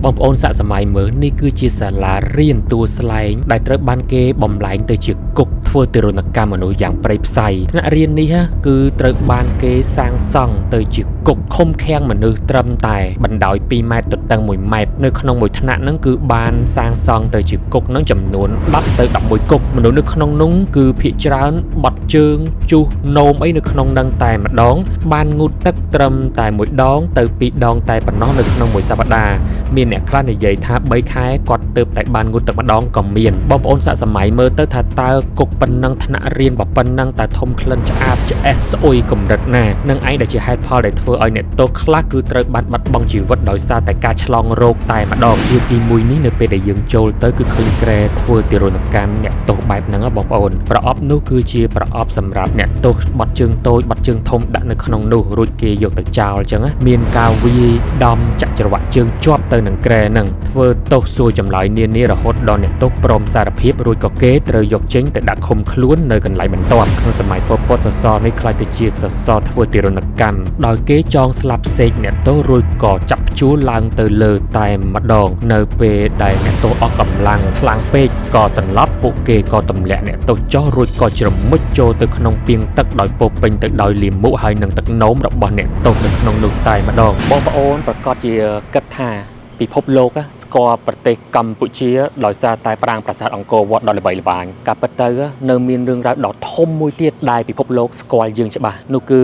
បងប្អូនសាកសម័យមើលនេះគឺជាសាលារៀនទួលស្លែងដែលត្រូវបានគេបំលែងទៅជាគុកធ្វើទារុណកម្មមនុស្សយ៉ាងព្រៃផ្សៃថ្នាក់រៀននេះគឺត្រូវបានគេសាងសង់ទៅជាគុកឃុំឃាំងមនុស្សត្រឹមតែបណ្ដោយ2ម៉ែត្រទៅតឹង1ម៉ែត្រនៅក្នុងមួយថ្នាក់ហ្នឹងគឺបានសាងសង់ទៅជាគុកហ្នឹងចំនួន10ទៅ11គុកមនុស្សនៅក្នុងនោះគឺភាគច្រើនបត់ជើងជុះនោមអីនៅក្នុងហ្នឹងតែម្ដងបានងូតទឹកត្រឹមតែ1ដងទៅ2ដងតែប៉ុណ្ណោះនៅក្នុងមួយសប្តាហ៍មានអ្នកខ្លះនិយាយថា3ខែគាត់ទើបតែបានងូតទឹកម្ដងក៏មានបងប្អូនសាកសម័យមើលទៅថាតើគុកប៉ុណ្ណឹងថ្នាក់រៀនប៉ុណ្ណឹងតែធំក្លិនឆ្អាបឆ្អេះស្អុយកម្រិតណានឹងឯងដែលជាហេតុផលដែលធ្វើឲ្យអ្នកទោសខ្លះគឺត្រូវបានបាត់បង់ជីវិតដោយសារតែការឆ្លងរោគតែម្ដងជាទី1នេះនៅពេលដែលយើងចូលទៅគឺឃើញក្រែធ្វើទារុណកម្មអ្នកទោសបែបហ្នឹងបងប្អូនប្រអប់នោះគឺជាប្រអប់សម្រាប់អ្នកទោសបាត់ជើងតូចបាត់ជើងធំដាក់នៅក្នុងនោះរួចគេយកទៅចោលអញ្ចឹងមានការវាយដំចាក់ច្រវាក់ជើងជាប់ទៅនឹងក្រែហ្នឹងធ្វើទោសសួរចម្លើយនានារហូតដល់អ្នកទោសព្រមសារភាពរួចក៏គេត្រូវយកចេញទៅដាក់ឃុំខ្លួននៅកន្លែងបន្ទាប់ក្នុងសម័យប៉ុល ពតសសរនេះខ្លាចទៅជាសសរធ្វើទារុណកម្មដោយគេចងស្លាប់សេកអ្នកទោសរួចក៏ចាប់ព្យួរឡើងទៅលើតែម្ដងនៅពេលដែលអ្នកទោសអស់កម្លាំងខ្លាំងពេកក៏សន្លប់ពួកគេក៏ទម្លាក់អ្នកទោសចុះរួចក៏ជ្រមុជចូលទៅក្នុងពាងទឹកដោយពោពេញទៅដោយលាមកហើយនឹងទឹកនោមរបស់អ្នកទោសនៅក្នុងនោះតែម្ដងបងប្អូនប្រកាសជាគិតថាពិភពលោកស្គាល់ប្រទេសកម្ពុជាដោយសារតែប្រាង្គប្រាសាទអង្គរវត្តដ៏ល្បីល្បាញការពិតទៅនៅមានរឿងរ៉ាវដ៏ធំមួយទៀតដែលពិភពលោកស្គាល់យើងច្បាស់នោះគឺ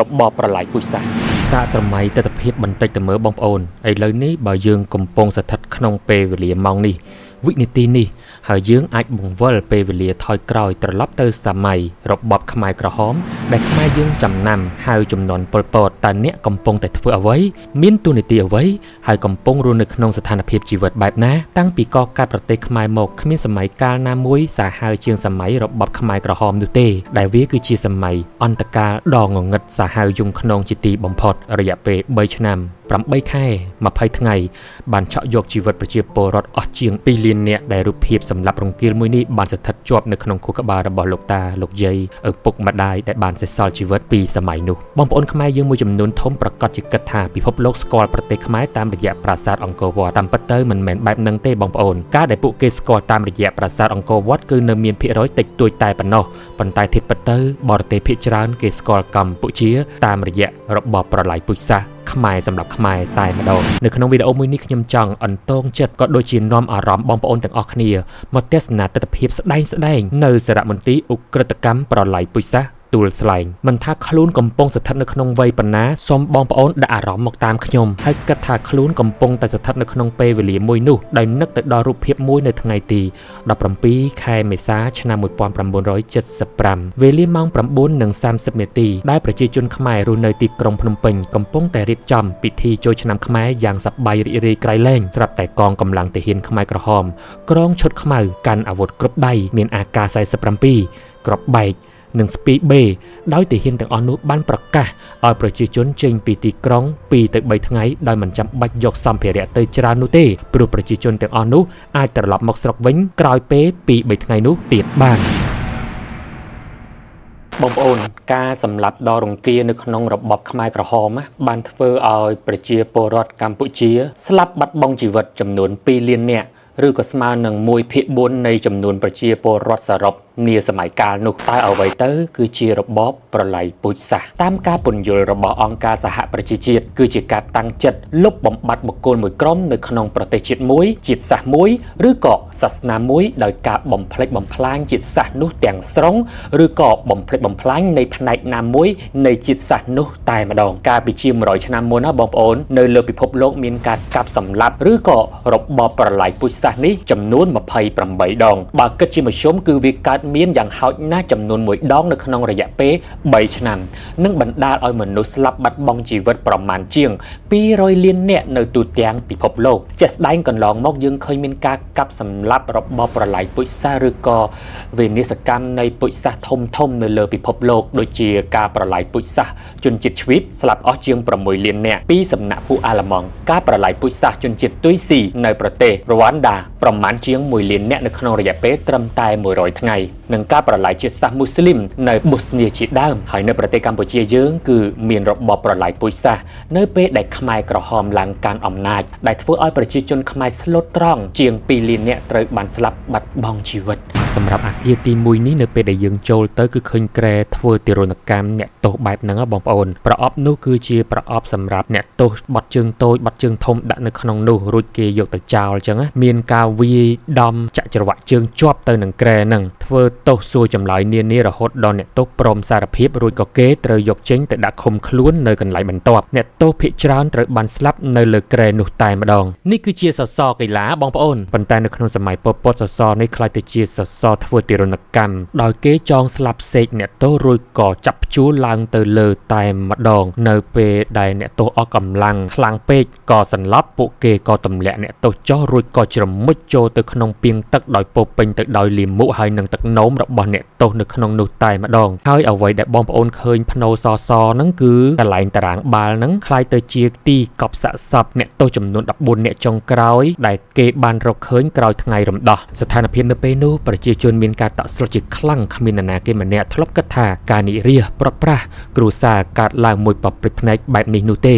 របបប្រល័យពូជសាសន៍សាកសម័យទិដ្ឋភាពបន្តិចទៅមើលបងប្អូនឥឡូវនេះបើយើងកំពុងស្ថិតក្នុងពេលវេលាម៉ោងនេះវិនាទីនេះហើយយើងអាចបង្វិលពេលវេលាថយក្រោយត្រឡប់ទៅសម័យរបបខ្មែរក្រហមដែលខ្មែរយើងចំណាំហៅចំនួនប៉ុលពតតើអ្នកកំពុងតែធ្វើអ្វីមានទូនាទីអ្វីហើយកំពុងរស់នៅក្នុងស្ថានភាពជីវិតបែបណាតាំងពីកកើតប្រទេសខ្មែរមកគ្មានសម័យកាលណាមួយសាហាវជាងសម័យរបបខ្មែរក្រហមនោះទេដែលវាគឺជាសម័យអន្តកាលដ៏ងងឹតសាហាវយងខ្នងជាទីបំផុតរយៈពេល3ឆ្នាំ8ខែ20ថ្ងៃបានឆក់យកជីវិតប្រជាពលរដ្ឋអស់ជាង2លាននាក់ដែលរូបភាពសម្រាប់រង្គាលមួយនេះបានស្ថិតជាប់នៅក្នុងខួរក្បាលរបស់លោកតាលោកយាយឪពុកម្ដាយដែលបានសេសសល់ជីវិតពីសម័យនោះបងប្អូនខ្មែរយើងមួយចំនួនធំប្រកាសជាគិតថាពិភពលោកស្គាល់ប្រទេសខ្មែរតាមរយៈប្រាសាទអង្គរវត្តតាមពិតទៅមិនមែនបែបហ្នឹងទេបងប្អូនការដែលពួកគេស្គាល់តាមរយៈប្រាសាទអង្គរវត្តគឺនៅមានភាគរយតិចតួចតែប៉ុណ្ណោះប៉ុន្តែធៀបពិតទៅបរទេសភាគច្រើនគេស្គាល់កម្ពុជាតាមរយៈរបបប្រល័យពូជសាសន៍ខ្មែរសម្រាប់ខ្មែរតែម្ដងនៅក្នុងវីដេអូមួយនេះខ្ញុំចង់អន្តងចិត្តក៏ដូចជានាំអារម្មណ៍បងប្អូនទាំងអស់គ្នាមកទស្សនាទិដ្ឋភាពស្ដែងនៅសារមន្ទីរឧក្រិដ្ឋកម្មប្រល័យពូជសាសន៍ទួលស្លែងមិនថាខ្លួនកំពុងស្ថិតនៅក្នុងវ័យប៉ុណ្ណាសូមបងប្អូនដាក់អារម្មណ៍មកតាមខ្ញុំហើយគិតថាខ្លួនកំពុងតែស្ថិតនៅក្នុងពេលវេលាមួយនោះដោយនឹកទៅដល់រូបភាពមួយនៅថ្ងៃទី17ខែមេសាឆ្នាំ1975វេលាម៉ោង 9:30 នាទីដែលប្រជាជនខ្មែររស់នៅទីក្រុងភ្នំពេញកំពុងតែរៀបចំពិធីចូលឆ្នាំខ្មែរយ៉ាងសប្បាយរីករាយក្រៃលែងស្រាប់តែកងកម្លាំងទាហានខ្មែរក្រហមក្រងឈុតខ្មៅកាន់អាវុធគ្រប់ដៃមានAK 47គ្រាប់បែកនិងស្ពីបេដោយទាហានទាំងអស់នោះបានប្រកាសឲ្យប្រជាជនចេញពីទីក្រុង2ទៅ3ថ្ងៃដោយមិនចាំបាច់យកសម្ភារៈទៅច្រើននោះទេព្រោះប្រជាជនទាំងអស់នោះអាចត្រឡប់មកស្រុកវិញក្រោយពេល2-3ថ្ងៃនោះទៀតបានបងប្អូនការសម្លាប់ដ៏រង្គាលនៅក្នុងរបបខ្មែរក្រហមបានធ្វើឲ្យប្រជាពលរដ្ឋកម្ពុជាស្លាប់បាត់បង់ជីវិតចំនួន2លាននាក់ឬក៏ស្មើនឹង1/4នៃចំនួនប្រជាពលរដ្ឋសរុបនាសម័យកាលនោះតើអ្វីទៅគឺជារបបប្រល័យពូជសាសន៍តាមការពន្យល់របស់អង្គការសហប្រជាជាតិគឺជាការតាំងចិត្តលុបបំបាត់បុគ្គលមួយក្រុមនៅក្នុងប្រទេសជាតិមួយជាតិសាសន៍មួយឬក៏សាសនាមួយដោយការបំផ្លិចបំផ្លាញជាតិសាសន៍នោះទាំងស្រុងឬក៏បំផ្លិចបំផ្លាញនៃផ្នែកណាមួយនៃជាតិសាសន៍នោះតែម្ដងកាលពីជា100ឆ្នាំមុនណាបងប្អូននៅលើពិភពលោកមានការកាប់សម្លាប់ឬក៏របបប្រល័យពូជសាសន៍នេះចំនួន28ដងបើគិតជាមធ្យមគឺវាកើតមានយ៉ាងហោចណាស់ចំនួន1ដងនៅក្នុងរយៈពេល3ឆ្នាំនិងបណ្ដាលឲ្យមនុស្សស្លាប់បាត់បង់ជីវិតប្រមាណជាង200លាននាក់នៅទូទាំងពិភពលោកជាក់ស្ដែងកន្លងមកយើងឃើញមានការកាប់សម្លាប់របបប្រល័យពូជសាសន៍ឬក៏វិនាសកម្មនៃពូជសាសន៍ធំនៅលើពិភពលោកដូចជាការប្រល័យពូជសាសន៍ជនជាតិជ្វីបស្លាប់អស់ជាង6លាននាក់ពីសំណាក់ពួកអាល្លឺម៉ង់ការប្រល័យពូជសាសន៍ជនជាតិទុយស៊ីនៅប្រទេសរ៉ូវ៉ាន់ដា ប្រមាណជាង1លានអ្នកនៅក្នុងរយៈពេលត្រឹមតែ100ថ្ងៃនឹងការប្រឡាយជាតិសាសន៍មូស្លីមនៅបូស្នីជាដើមហើយនៅប្រទេសកម្ពុជាយើងគឺមានរបបប្រឡាយពូជសាសន៍នៅពេលដែលខ្មែរក្រហមឡើងកាន់អំណាចដែលធ្វើឲ្យប្រជាជនខ្មែរស្លូតត្រង់ជាង2លានអ្នកត្រូវបានស្លាប់បាត់បង់ជីវិតសម្រាប់អាគារទី1នេះនៅពេលដែលយើងចូលទៅគឺឃើញក្រែធ្វើទារុណកម្មអ្នកទោសបែបហ្នឹងបងប្អូនប្រអប់នោះគឺជាប្រអប់សម្រាប់អ្នកទោសបាត់ជើងតូចបាត់ជើងធំដាក់នៅក្នុងនោះរួចគេយកទៅចោលអញ្ចឹងមានការវាយដំចាក់ច្រវាក់ជើងជាប់ទៅនឹងក្រែហ្នឹងធ្វើទោសសួរចម្លើយនានារហូតដល់អ្នកទោសព្រមសារភាពរួចក៏គេត្រូវយកចេញទៅដាក់ឃុំខ្លួននៅកន្លែងបន្ទាប់អ្នកទោសភាគច្រើនត្រូវបានស្លាប់នៅលើក្រែនោះតែម្ដងនេះគឺជាសសរកីឡាបងប្អូនប៉ុន្តែនៅក្នុងសម័យប៉ុលពតសសរនេះខ្លាចទៅជាសសរធ្វើទារុណកម្មដោយគេចងស្លាប់សេកអ្នកទោសរួចក៏ចាប់ព្យួរឡើងទៅលើតែម្ដងនៅពេលដែលអ្នកទោសអស់កម្លាំងខ្លាំងពេកក៏សន្លប់ពួកគេក៏ទម្លាក់អ្នកទោសចុះរួចក៏ជ្រមុជចូលទៅក្នុងពាងទឹកដោយពោពេញទៅដោយលាមកហើយនឹងទឹកនោមរបស់អ្នកទោសនៅក្នុងនោះតែម្ដងហើយអ្វីដែលបងប្អូនឃើញភ្នោសសហ្នឹងគឺកន្លែងតារាងបាល់ហ្នឹងคล้ายទៅជាទីកប់សាក់សពអ្នកទោសចំនួន14អ្នកចុងក្រោយដែលគេបានរកឃើញក្រោយថ្ងៃរំដោះស្ថានភាពនៅពេលនោះប្រជាជនមានការតក់ស្លុតជាខ្លាំងគ្មាននរណាគេម្នាក់ធ្លាប់គិតថាការនិរាសប្រត់ប្រាស់គ្រួសារកើតឡើងមួយប្រព្រឹត្តភ្នែកបែបនេះនោះទេ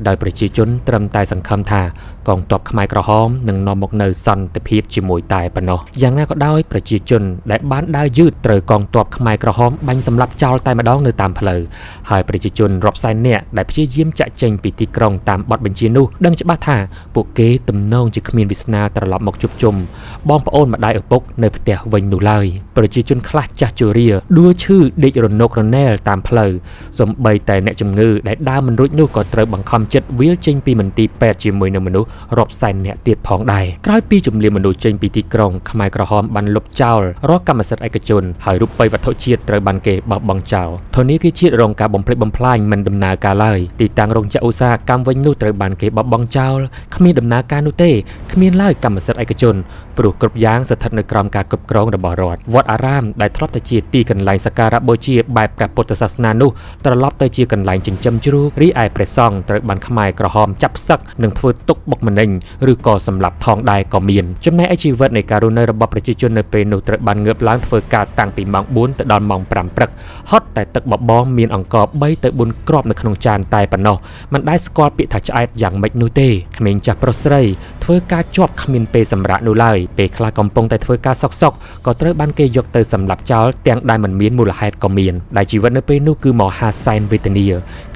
ដោយប្រជាជនត្រឹមតែសង្ឃឹមថាកងទ័ពខ្មែរក្រហមនឹងនាំមកនូវសន្តិភាពជាមួយតែប៉ុណ្ណោះយ៉ាងណាក៏ដោយប្រជាជនដែលបានដើរយឺតត្រូវកងទ័ពខ្មែរក្រហមបាញ់សម្លាប់ចោលតែម្ដងនៅតាមផ្លូវហើយប្រជាជនរាប់សែននាក់ដែលព្យាយាមចាក់ចេញពីទីក្រុងតាមបទបញ្ជានោះដឹងច្បាស់ថាពួកគេទំនងជាគ្មានវាសនាត្រឡប់មកជួបជុំបងប្អូនម្ដាយឪពុកនៅផ្ទះវិញនោះឡើយប្រជាជនខ្លះចាស់ជរាដួលឈឺដេករនុករណែលតាមផ្លូវសូម្បីតែអ្នកជំងឺដែលដើរមិនរួចនោះក៏ត្រូវបង្ខំចិត្តវាលចេញពីមន្ទីរពេទ្យជាមួយនឹងមនុស្សរាប់សែននាក់ទៀតផងដែរក្រោយពីជំលាមនុស្សចេញពីទីក្រុងខ្មែរក្រហមបានលុបចោលរាល់កម្មសិទ្ធិឯកជនហើយរូបិយវត្ថុជាតិត្រូវបានគេបោះបង់ចោលធនាគារជាតិរងការបំផ្លិចបំផ្លាញមិនដំណើរការឡើយទីតាំងរោងចក្រឧស្សាហកម្មវិញនោះត្រូវបានគេបោះបង់ចោលគ្មានដំណើរការនោះទេគ្មានឡើយកម្មសិទ្ធិឯកជនព្រោះគ្រប់យ៉ាងស្ថិតនៅក្រោមការគ្រប់គ្រងរបស់រដ្ឋវត្តអារាមដែលធ្លាប់តែជាទីកន្លែងសក្ការៈបូជាបែបព្រះពុទ្ធសាសនានោះត្រឡប់ទៅជាកន្លែងចិញ្ចឹមជ្រូករីឯព្រះសង្ឃត្រូវបានខ្មែរក្រហមចាប់សឹកនិងធ្វើទុកបុកម្នេញឬក៏សម្លាប់ផងដែរក៏មានចំណែកឯជីវិតនៃការរស់នៅរបស់ប្រជាជននៅពេលនោះត្រូវបានងើបឡើងធ្វើការតាំងពីម៉ោង4ទៅដល់ម៉ោង5ព្រឹកហត់តែទឹកបបរមានអង្ករ3ទៅ4គ្រាប់នៅក្នុងចានតែប៉ុណ្ណោះមិនដែលស្គាល់ពាក្យថាឆ្អែតយ៉ាងម៉េចនោះទេក្មេងចាស់ប្រុសស្រីធ្វើការជាប់គ្មានពេលសម្រាកនោះឡើយពេលខ្លះកំពុងតែធ្វើការសុកក៏ត្រូវបានគេយកទៅសម្លាប់ចោលទាំងដែលមិនមានមូលហេតុក៏មានដែលជីវិតនៅពេលនោះគឺមហាសែនវេទនា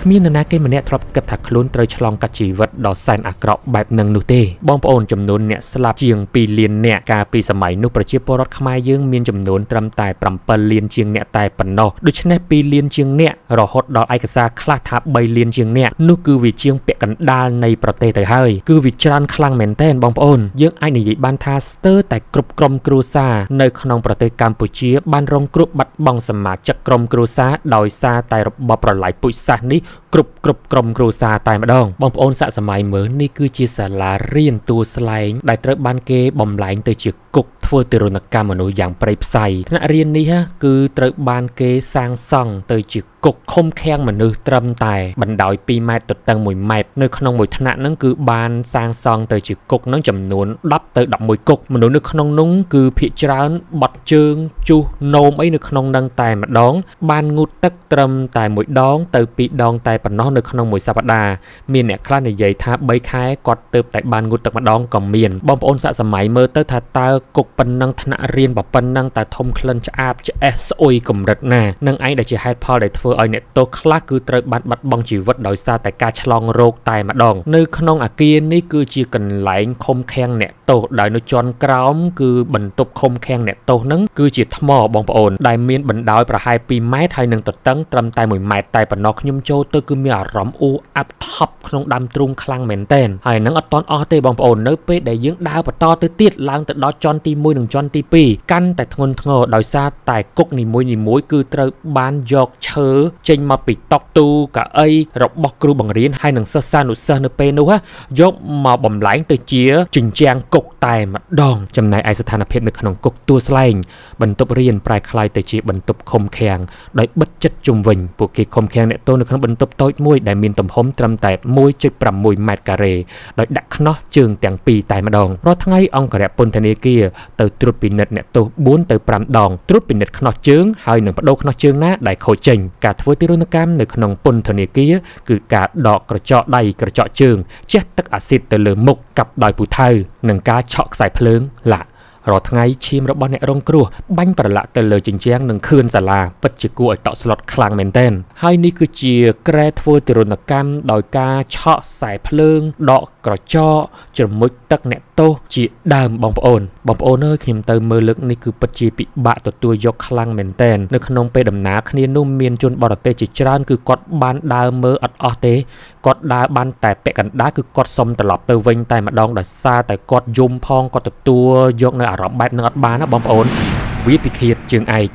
គ្មាននរណាគេម្នាក់ធ្លាប់គិតថាខ្លួនត្រូវឆ្លងកាត់ជីវិតដ៏សែនអាក្រក់បែបនឹងនោះទេបងប្អូនចំនួនអ្នកស្លាប់ជាង2លាននាក់កាលពីសម័យនោះប្រជាពលរដ្ឋខ្មែរយើងមានចំនួនត្រឹមតែ7លានជាងអ្នកតែប៉ុណ្ណោះដូច្នេះ2លានជាងអ្នករហូតដល់ឯកសារខ្លះថា3លានជាងអ្នកនោះគឺវាជាងពាក់កណ្ដាលនៃប្រទេសទៅហើយគឺវាច្រើនខ្លាំងមែនទែនបងប្អូនយើងអាចនិយាយបានថាស្ទើរតែគ្រប់ក្រុមគ្រួសារនៅក្នុងប្រទេសកម្ពុជាបានរងគ្រោះបាត់បង់សមាជិកក្រុមគ្រួសារដោយសារតែរបបប្រឡាយពូជសាសន៍នេះគ្រប់ក្រុមគ្រួសារតែម្ដងបងប្អូនសាកសម័យមើលនេះគឺជាសាលារៀនតួស្លែងដែលត្រូវបានគេបំលែងទៅជាគុកធ្វើទារុណកម្មមនុស្សយ៉ាងព្រៃផ្សៃថ្នាក់រៀននេះគឺត្រូវបានគេសាងសង់ទៅជាគុកឃុំឃាំងមនុស្សត្រឹមតែបណ្ដោយ2ម៉ែត្រទៅតឹង1ម៉ែត្រនៅក្នុងមួយថ្នាក់ហ្នឹងគឺបានសាងសង់ទៅជាគុកហ្នឹងចំនួន10ទៅ11គុកមនុស្សនៅក្នុងនោះគឺភាគច្រើនបាត់ជើងជុះនោមអីនៅក្នុងហ្នឹងតែម្ដងបានងូតទឹកត្រឹមតែ1ដងទៅ2ដងតែប៉ុណ្ណោះនៅក្នុងមួយសប្តាហ៍មានអ្នកខ្លះនិយាយថា3ខែគាត់ទៅតែបានងូតទឹកម្ដងក៏មានបងប្អូនសាកសម័យមើលទៅថាតើគុកប៉ុណ្ណឹងថ្នាក់រៀនប៉ុណ្ណឹងតែធំក្លិនឆ្អាបឆ្អេះស្អុយកម្រិតណានឹងឯងដែលជាហេតុផលដែលធ្វើឲ្យអ្នកទោសខ្លះគឺត្រូវបានបាត់បង់ជីវិតដោយសារតែការឆ្លងរោគតែម្ដងនៅក្នុងអគារនេះគឺជាកន្លែងឃុំឃាំងអ្នកទោសដោយនៅជាន់ក្រោមគឺបន្ទប់ឃុំឃាំងអ្នកទោសហ្នឹងគឺជាថ្មបងប្អូនដែលមានបណ្ដោយប្រហែល2ម៉ែត្រហើយនឹងទទឹងត្រឹមតែ1ម៉ែត្រតែប៉ុណ្ណោះខ្ញុំចូលទៅគឺមានអារម្មណ៍អ៊ូអាប់ថប់ក្នុងដើមទ្រូងខ្លាំងមែនទែនហើយនឹងអត់តន់អស់ទេបងប្អូននៅពេលដែលយើងដើរបន្តទៅទៀតឡើងទៅដល់ជាន់ទី1និងជាន់ទី2កាន់តែធ្ងន់ធ្ងរដោយសារតែគុកនីមួយគឺត្រូវបានយកឈើ ចេញមកពីតុកទូកៅអីរបស់គ្រូបង្រៀនហើយនឹងសិស្សានុសិស្សនៅពេលនោះយកមកបំលែងទៅជាជញ្ជាំងគុកតែម្ដងចំណែកឯស្ថានភាពនៅក្នុងគុកទួលស្លែងបន្ទប់រៀនប្រែក្លាយទៅជាបន្ទប់ឃុំឃាំងដោយបិទជិតជុំវិញពួកគេឃុំឃាំងអ្នកទោសនៅក្នុងបន្ទប់តូចមួយដែលមានទំហំត្រឹមតែ 1.6 ម៉ែត្រការ៉េដោយដាក់ខ្នោះជើងទាំងពីរតែម្ដងរាល់ថ្ងៃអង្គរៈពន្ធនាគារទៅត្រួតពិនិត្យអ្នកទោស4ទៅ5ដងត្រួតពិនិត្យខ្នោះជើងហើយនឹងបដូរខ្នោះជើងណាដែលខូចចេញការធ្វើទារុណកម្មនៅក្នុងពន្ធនាគារគឺការដកក្រចកដៃក្រចកជើងជះទឹកអាស៊ីតទៅលើមុខកាប់ដោយពូថៅនិងការឆក់ខ្សែភ្លើងឡាក់រាល់ថ្ងៃឈាមរបស់អ្នករងគ្រោះបាញ់ប្រឡាក់ទៅលើជញ្ជាំងនិងខឿនសាលាពិតជាគួរឲ្យតក់ស្លុតខ្លាំងមែនទែនហើយនេះគឺជាក្រែធ្វើទារុណកម្មដោយការឆក់ខ្សែភ្លើងដកក្រចកជ្រមុជទឹកអ្នកទោសជាដើមបងប្អូនអើយខ្ញុំទៅមើលលើកនេះគឺពិតជាពិបាកទទួលយកខ្លាំងមែនទែននៅក្នុងពេលដំណើរគ្នានោះមានជនបរទេសជាច្រើនគឺគាត់បានដើរមើលអត់អស់ទេគាត់ដើរបានតែពាក់កណ្ដាលគឺគាត់សុំត្រឡប់ទៅវិញតែម្ដងដោយសារតែគាត់យំផងគាត់ទទួលយកនៅអារម្មណ៍បែបហ្នឹងអត់បានណាបងប្អូនវាពិឃាតជើងឯក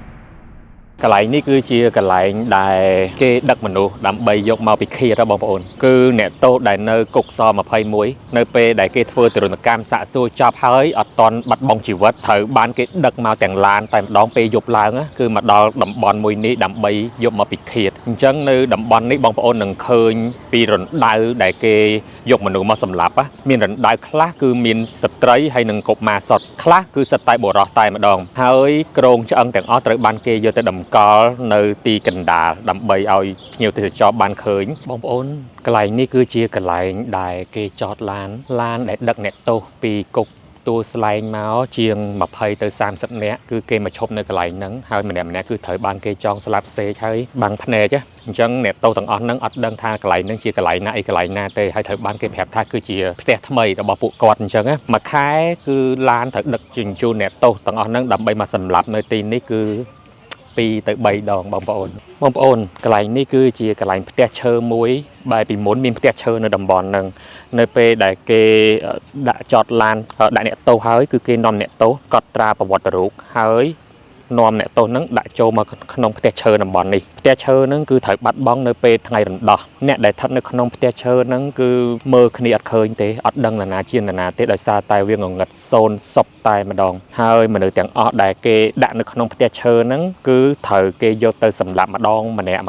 កន្លែងនេះគឺជាកន្លែងដែលគេដឹកមនុស្សដើម្បីយកមកពិឃាតបងប្អូនគឺអ្នកទោសដែលនៅគុកស21នៅពេលដែលគេធ្វើទារុណកម្មសាកសួរចប់ហើយអត់តន់បាត់បង់ជីវិតត្រូវបានគេដឹកមកទាំងឡានតែម្ដងពេលយប់ឡើងគឺមកដល់តំបន់មួយនេះដើម្បីយកមកពិឃាតអញ្ចឹងនៅតំបន់នេះបងប្អូននឹងឃើញពីរណ្ដៅដែលគេយកមនុស្សមកសម្លាប់មានរណ្ដៅខ្លះគឺមានស្ត្រីហើយនិងកុមារសុទ្ធខ្លះគឺសិតតែបុរសតែម្ដងហើយក្រងឆ្អឹងទាំងអស់ត្រូវបានគេយកទៅតម្កល់នៅទីកណ្ដាលដើម្បីឲ្យភ្ញៀវទេសចរបានឃើញបងប្អូនកន្លែងនេះគឺជាកន្លែងដែលគេចតឡានដែលដឹកអ្នកទោសពីគុកទួលស្លែងមកជាង20ទៅ30នាក់គឺគេមកឈប់នៅកន្លែងហ្នឹងហើយម្នាក់គឺត្រូវបានគេចងស្លាប់សេកហើយបាំងភ្នែកអញ្ចឹងអ្នកទោសទាំងអស់ហ្នឹងអត់ដឹងថាកន្លែងហ្នឹងជាកន្លែងណាអីកន្លែងណាទេហើយត្រូវបានគេប្រាប់ថាគឺជាផ្ទះថ្មីរបស់ពួកគាត់អញ្ចឹងមួយខែគឺឡានត្រូវដឹកជញ្ជូនអ្នកទោសទាំងអស់ហ្នឹងដើម្បីមកសម្លាប់នៅទីនេះគឺ2ទៅ3ដងបងប្អូនកន្លែងនេះគឺជាកន្លែងផ្ទះឈើមួយបែបពីមុនមានផ្ទះឈើនៅតំបន់ហ្នឹងនៅពេលដែលគេដាក់ចតឡានដាក់អ្នកទោសហើយគឺគេនាំអ្នកទោសកត់ត្រាប្រវត្តិរូបហើយនាំអ្នកទោសហ្នឹងដាក់ចូលមកក្នុងផ្ទះឈើតំបន់នេះផ្ទះឈើហ្នឹងគឺត្រូវបាត់បង់នៅពេលថ្ងៃរំដោះអ្នកដែលស្ថិតនៅក្នុងផ្ទះឈើហ្នឹងគឺមើលគ្នាអត់ឃើញទេអត់ដឹងនរណាជានរណាទេដោយសារតែវាងងឹតសូន្យសពតែម្ដងហើយមនុស្សទាំងអស់ដែលគេដាក់នៅក្នុងផ្ទះឈើហ្នឹងគឺត្រូវគេយកទៅសម្លាប់ម្ដងម្នាក់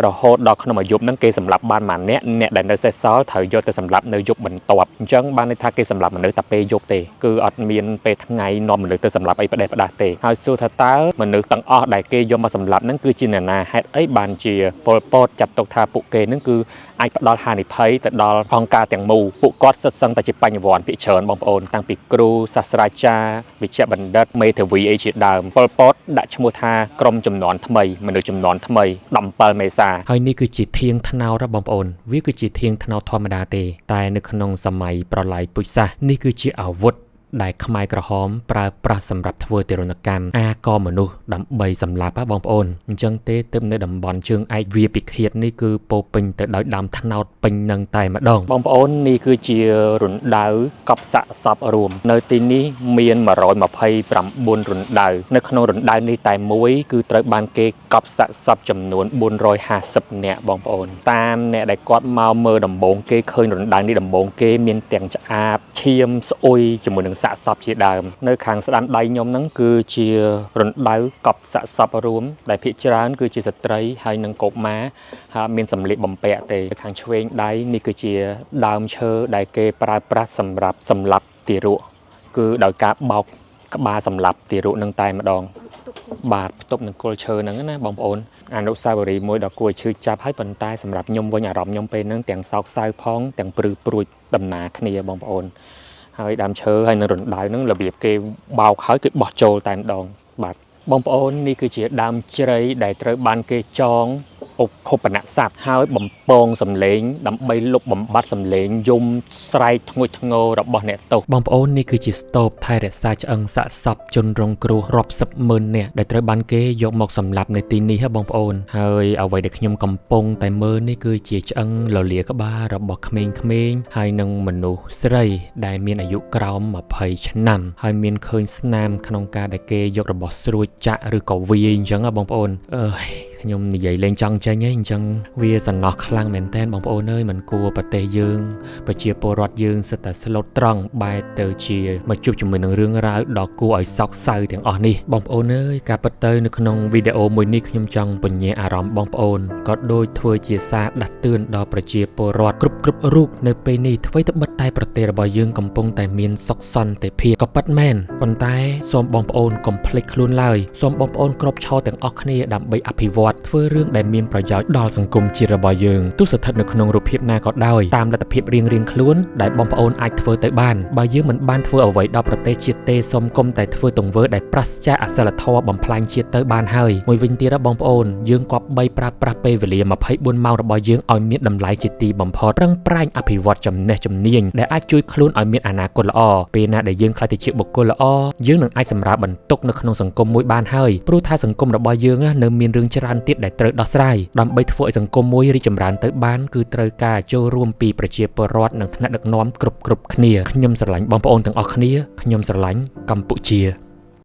រហូតដល់ក្នុងមួយយប់ហ្នឹងគេសម្លាប់បានម្នាក់អ្នកដែលនៅសេសសល់ត្រូវយកទៅសម្លាប់នៅយប់បន្ទាប់អញ្ចឹងបានន័យថាគេសម្លាប់មនុស្សតែពេលយប់ទេគឺអត់មានពេលថ្ងៃនាំមនុស្សទៅសម្លាប់អីផ្ដេសផ្ដាសទេហើយសួរថាតើមនុស្សទាំងអស់ដែលគេយកមកសម្លាប់ហ្នឹងគឺជាអ្នកណាហេតុអីបានជាពលពតចាត់ទុកថាពួកគេហ្នឹងគឺអាចផ្ដល់ហានិភ័យទៅដល់អង្គការទាំងមូលពួកគាត់សិតសឹងតែជាបញ្ញវន្តភាគច្រើនបងប្អូនតាំងពីគ្រូសាស្ត្រាចារ្យវិជ្ជបណ្ឌិតមេធាវីអីជាដើមពលពតដាក់ឈ្មោះថាក្រុមចំនួនថ្មីមនុស្សចំនួនថ្មី17មេសាហើយនេះគឺជាធាងថ្នោតបងប្អូនវាគឺជាធាងថ្នោតធម្មតាទេតែនៅក្នុងសម័យប្រល័យពូជសាសន៍នេះគឺជាអាវុធដែលខ្មែរក្រហមប្រើប្រាស់សម្រាប់ធ្វើទារុណកម្មអាកមនុស្សដើម្បីសម្លាប់បងប្អូនអញ្ចឹងទេទើបនៅតំបន់ជើងឯកវាពិឃាតនេះគឺពោពេញទៅដោយដើមថ្នោតពេញនឹងតែម្ដងបងប្អូននេះគឺជារណ្ដៅកប់សាកសពរួមនៅទីនេះមាន129រណ្ដៅនៅក្នុងរណ្ដៅនេះតែមួយគឺត្រូវបានគេកប់សាកសពចំនួន450នាក់បងប្អូនតាមអ្នកដែលគាត់មកមើលដំបូងគេឃើញរណ្ដៅនេះដំបូងគេមានទាំងឆ្អាបឈាមស្អុយជាមួយនឹងសាកសពជាដើមនៅខាងស្ដាំដៃខ្ញុំហ្នឹងគឺជារណ្ដៅកប់សាកសពរួមដែលភាគច្រើនគឺជាស្ត្រីហើយនិងកុមារហើយមានសម្លៀកបំពាក់ទេខាងឆ្វេងដៃនេះគឺជាដើមឈើដែលគេប្រើប្រាស់សម្រាប់សម្លាប់ទារកគឺដោយការបោកក្បាលសម្លាប់ទារកនឹងតែម្ដងបាទផ្ទប់នឹងគល់ឈើហ្នឹងណាបងប្អូនអនុស្សាវរីយ៍មួយដ៏គួរឲ្យឈឺចាប់ហើយប៉ុន្តែសម្រាប់ខ្ញុំវិញអារម្មណ៍ខ្ញុំពេលហ្នឹងទាំងសោកសៅផងទាំងព្រឺព្រួយដំណើរគ្នាបងប្អូនហើយដើមឈើហើយនៅរណ្ដៅហ្នឹងរបៀបគេបោកហើយគេបោះចូលតែម្ដងបាទបងប្អូននេះគឺជាដើមជ្រៃដែលត្រូវបានគេចងឧបខុបនៈស័ព្ទហើយបំពងសំឡេងដើម្បីលុបបំបាត់សំឡេងយំស្រែកធ្ងួចធ្ងររបស់អ្នកទោសបងប្អូននេះគឺជាស្ទូបថែរក្សាឆ្អឹងសាកសពជនរងគ្រោះរាប់សិបម៉ឺននាក់ដែលត្រូវបានគេយកមកសម្លាប់នៅទីនេះបងប្អូនហើយអ្វីដែលខ្ញុំកំពុងតែមើលនេះគឺជាឆ្អឹងលលាក្បាលរបស់ក្មេងៗហើយនឹងមនុស្សស្រីដែលមានអាយុក្រោម20ឆ្នាំហើយមានឃើញស្នាមក្នុងការដែលគេយករបស់ស្រួចចាក់ឬក៏វាយអញ្ចឹងបងប្អូន ខ្ញុំនិយាយលេងចង់ចេញឯងអញ្ចឹងវាសំណោះខ្លាំងមែនតើបងប្អូនអើយមិនគួរប្រទេសយើងប្រជាពលរដ្ឋយើងសិតតែស្លូតត្រង់បែរទៅជាមកជួបជាមួយនឹងរឿងរ៉ាវដ៏គួរឲ្យសោកសៅទាំងអស់នេះបងប្អូនអើយការពិតទៅនៅក្នុងវីដេអូមួយនេះខ្ញុំចង់ពញ្ញាអារម្មណ៍បងប្អូនក៏ដូចធ្វើជាសារដាស់តឿនដល់ប្រជាពលរដ្ឋគ្រប់រូបនៅពេលនេះអ្វីត្បិតតែប្រទេសរបស់យើងកំពុងតែមានសុខសន្តិភាពក៏ពិតមែនប៉ុន្តែសូមបងប្អូនកុំភ្លេចខ្លួនឡើយសូមបងប្អូនគ្រប់ឈរទាំងអស់គ្នាដើម្បីអភិវឌ្ឍធ្វើរឿងដែលមានប្រយោជន៍ដល់សង្គមជាតិរបស់យើងទោះស្ថិតនៅក្នុងរូបភាពណាក៏ដោយតាមលទ្ធភាពរៀងៗខ្លួនដែលបងប្អូនអាចធ្វើទៅបានបើយើងមិនបានធ្វើអ្វីដល់ប្រទេសជាតិទេសូមកុំតែធ្វើទង្វើដែលប្រឆាចអសិលធម៌បំផ្លាញជាតិទៅបានហើយមួយវិញទៀតបងប្អូនយើងគប្បីប្រើប្រាស់ពេលវេលា24ម៉ោងរបស់យើងឲ្យមានតម្លៃជាទីបំផុតប្រឹងប្រែងអភិវឌ្ឍចំណេះជំនាញដែលអាចជួយខ្លួនឲ្យមានអនាគតល្អពេលណាដែលយើងខ្លាចទៅជាបុគ្គលល្អយើងនឹងអាចសម្រាលបន្ទុកនៅក្នុងសង្គមមួយបានហើយព្រោះថាសង្គមរបស់យើងនៅមានរឿងច្រើនទៀតដែលត្រូវដោះស្រាយដើម្បីធ្វើឲ្យសង្គមមួយរីកចម្រើនទៅបានគឺត្រូវការចូលរួមពីប្រជាពលរដ្ឋនិងថ្នាក់ដឹកនាំគ្រប់គ្នាខ្ញុំស្រឡាញ់បងប្អូនទាំងអស់គ្នាខ្ញុំស្រឡាញ់កម្ពុជា